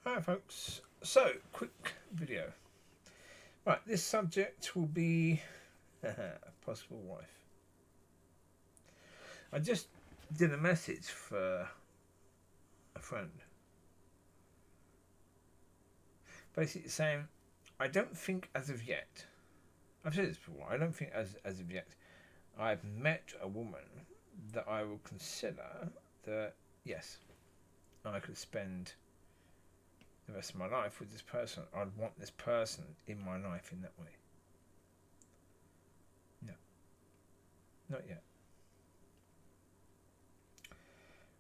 Hi folks, so quick video. Right, this subject will be a possible wife. I just did a message for a friend, basically saying I don't think as of yet, I've said this before, I don't think as of yet I've met a woman that I will consider that, yes, I could spend the rest of my life with this person. I'd want this person in my life in that way. No, not yet.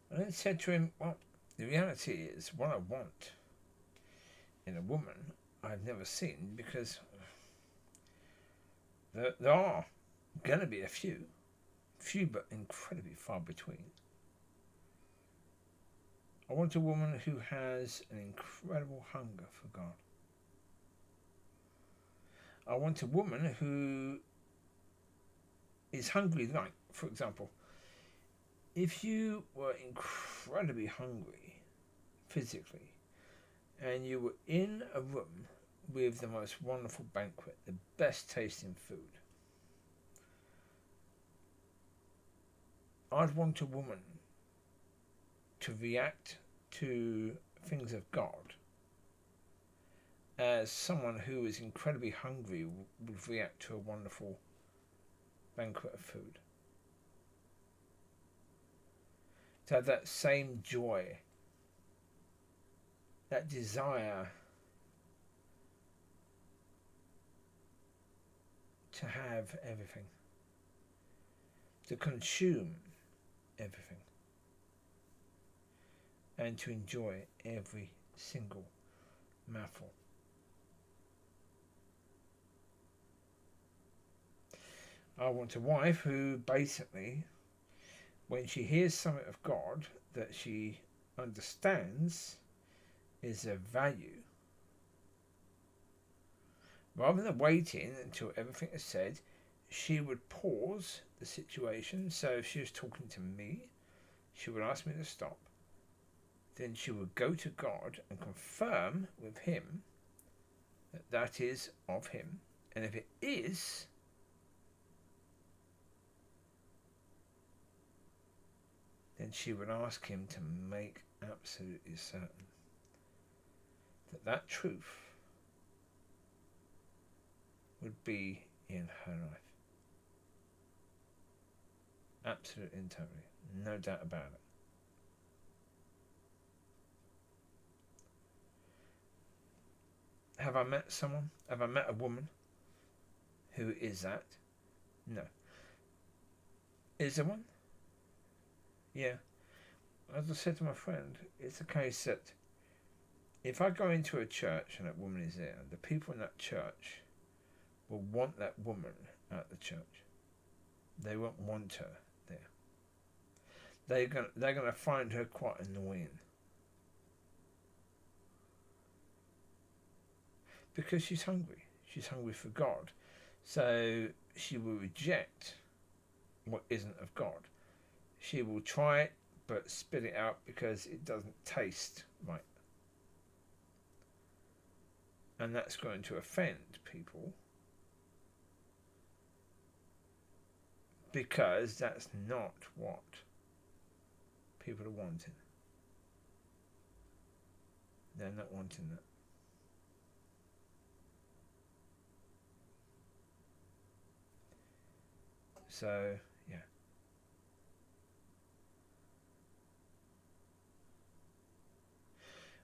And I said to him, well, the reality is what I want in a woman I've never seen, because there are going to be a few but incredibly far between. I want a woman who has an incredible hunger for God. I want a woman who is hungry, like, for example, if you were incredibly hungry physically and you were in a room with the most wonderful banquet, the best tasting food, I'd want a woman to react to things of God as someone who is incredibly hungry would react to a wonderful banquet of food. To have that same joy, that desire to have everything, to consume everything, and to enjoy every single mouthful. I want a wife who basically, when she hears something of God that she understands is of value, rather than waiting until everything is said, she would pause the situation. So if she was talking to me, she would ask me to stop. Then she would go to God and confirm with him that that is of him. And if it is, then she would ask him to make absolutely certain that that truth would be in her life. Absolutely and totally. No doubt about it. Have I met someone? Have I met a woman who is that? No. Is there one? Yeah. As I said to my friend, it's a case that if I go into a church and that woman is there, the people in that church will want that woman at the church. They won't want her there. They're going to find her quite annoying. Because she's hungry. She's hungry for God. So she will reject what isn't of God. She will try it but spit it out because it doesn't taste right. And that's going to offend people, because that's not what people are wanting. They're not wanting that. So, yeah.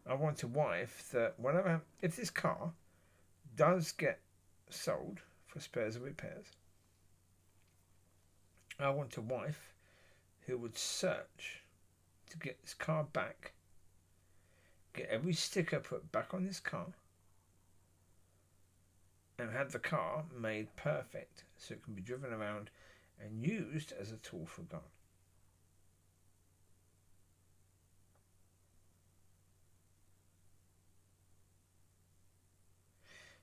I want a wife that whenever, if this car does get sold for spares and repairs, I want a wife who would search to get this car back, get every sticker put back on this car, and have the car made perfect so it can be driven around and used as a tool for God.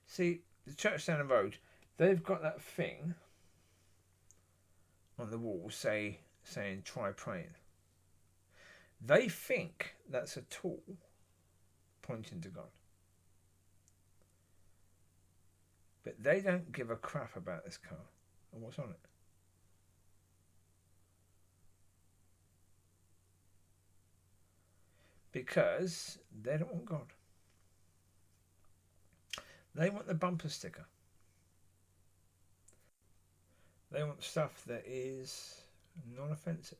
See, the church down the road, they've got that thing on the wall saying try praying. They think that's a tool, pointing to God. But they don't give a crap about this car and what's on it. Because they don't want God. They want the bumper sticker. They want stuff that is non-offensive.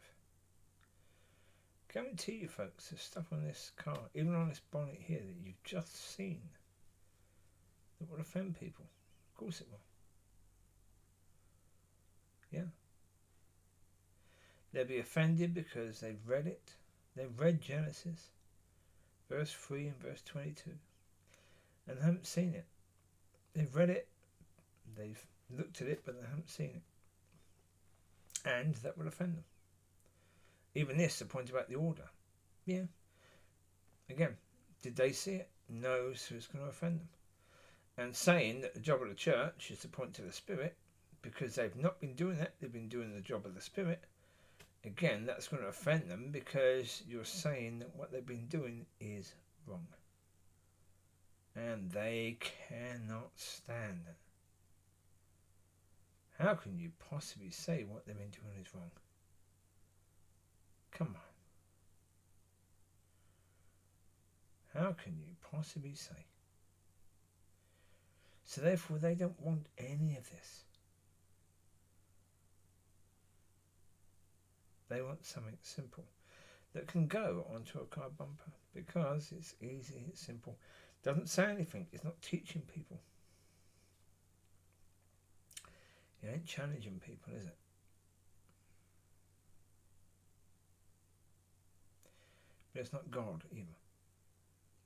Guarantee you, folks, there's stuff on this car, even on this bonnet here, that you've just seen, that will offend people. Of course it will. Yeah. They'll be offended because they've read it. They've read Genesis, verse 3 and verse 22, and haven't seen it. They've read it, they've looked at it, but they haven't seen it. And that will offend them. Even this, the point about the order. Yeah. Again, did they see it? No, so it's going to offend them. And saying that the job of the church is to point to the Spirit, because they've not been doing that, they've been doing the job of the Spirit. Again, that's going to offend them because you're saying that what they've been doing is wrong. And they cannot stand it. How can you possibly say what they've been doing is wrong? Come on. How can you possibly say? So therefore they don't want any of this. They want something simple that can go onto a car bumper because it's easy, it's simple. Doesn't say anything. It's not teaching people. It ain't challenging people, is it? But it's not God either.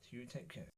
So you take care.